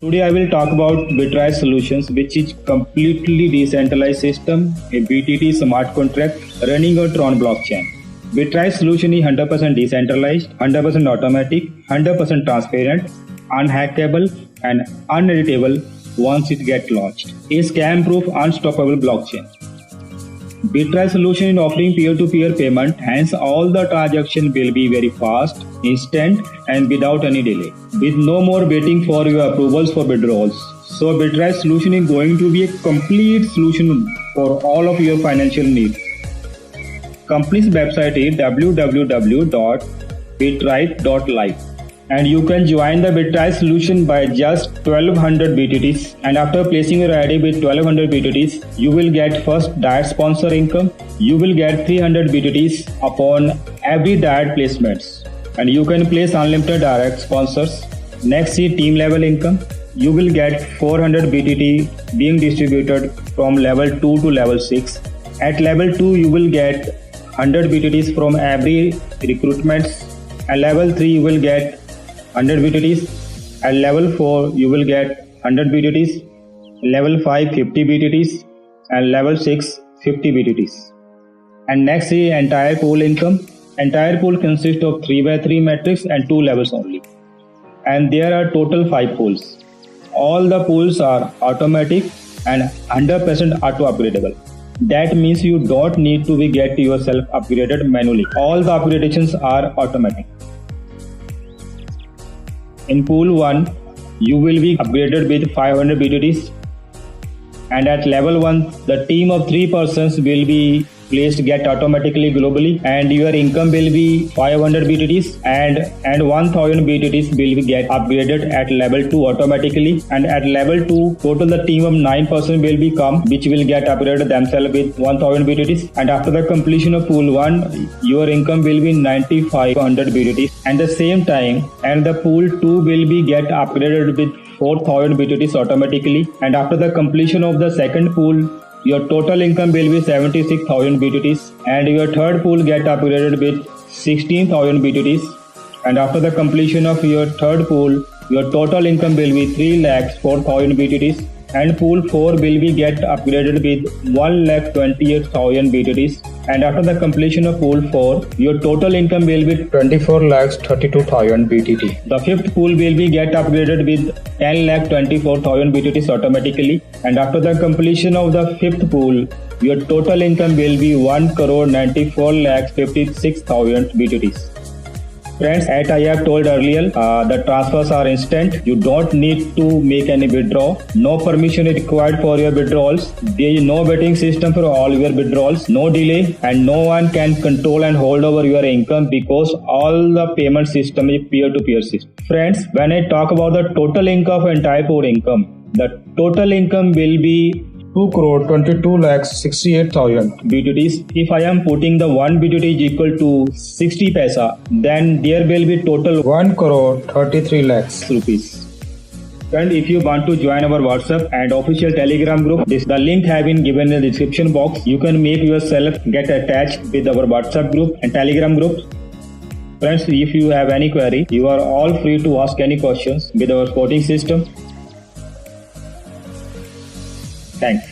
Today I will talk about Bitrise Solutions, which is completely decentralized system, a BTT smart contract running on Tron blockchain. Bitrise solution is 100% decentralized, 100% automatic, 100% transparent, unhackable and uneditable once it gets launched. A scam-proof, unstoppable blockchain. Bitrise solution is offering peer-to-peer payment, hence all the transaction will be very fast, instant and without any delay, with no more waiting for your approvals for withdrawals. So Bitrise solution is going to be a complete solution for all of your financial needs. Company's website is www.bitrise.live and you can join the Bitrise solution by just 1200 BTTs, and after placing your ID with 1200 BTTs, you will get first direct sponsor income. You will get 300 BTTs upon every direct placements, and you can place unlimited direct sponsors. Next is team level income. You will get 400 BTT being distributed from level 2 to level 6. At level 2 you will get 100 BTTs from every recruitments, and level 3 you will get 100 BTTs, at level 4 you will get 100 BTTs, level 5 50 BTTs, and level 6 50 BTTs. And next is entire pool income. Entire pool consists of 3x3 matrix and 2 levels only, and there are total 5 pools. All the pools are automatic and 100% auto upgradable. That means you don't need to get yourself upgraded manually. All the upgradations are automatic. In pool 1, you will be upgraded with 500 BTTs, and at level 1, the team of 3 persons will be placed get automatically globally, and your income will be 500 BTTs and 1000 BTTs will be get upgraded at level 2 automatically, and at level 2 total the team of 9 persons will be come which will get upgraded themselves with 1000 BTTs, and after the completion of pool 1 your income will be 9500 BTTs, and the same time and the pool 2 will be get upgraded with 4000 BTTs automatically, and after the completion of the second pool your total income will be 76,000 BTTs, and your third pool get upgraded with 16,000 BTTs, and after the completion of your third pool your total income will be 3,04,000 BTTs, and pool 4 will be get upgraded with 1,28,000 BTTs, and after the completion of pool 4 your total income will be 24,32,000 BTT. The fifth pool will be get upgraded with 10,24,000 BTTs automatically, and after the completion of the fifth pool your total income will be 1,94,56,000 BTTs. Friends, as I have told earlier, the transfers are instant. You don't need to make any withdrawal. No permission is required for your withdrawals. There is no waiting system for all your withdrawals. No delay, and no one can control and hold over your income because all the payment system is peer-to-peer system. Friends, when I talk about the total income of entire pool income, the total income will be 2,22,68,000 BTTs. If I am putting the 1 BTT is equal to 60 paisa, then there will be total 1,33 lakhs rupees. And if you want to join our WhatsApp and official Telegram group, the link have been given in the description box. You can make yourself get attached with our WhatsApp group and Telegram group. Friends, if you have any query, you are all free to ask any questions with our supporting system. Thanks.